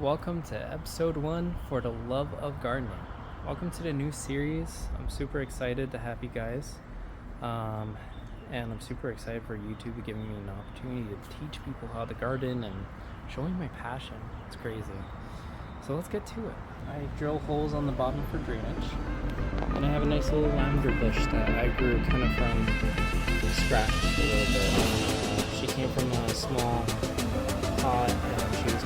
welcome to episode 1 for the love of gardening. Welcome to the new series. I'm super excited to have you guys. And I'm super excited for YouTube giving me an opportunity to teach people how to garden and showing my passion. It's crazy. So let's get to it. I drill holes on the bottom for drainage. And I have a nice little lavender bush that I grew kind of from scratch a little bit. She came from a small pot and she was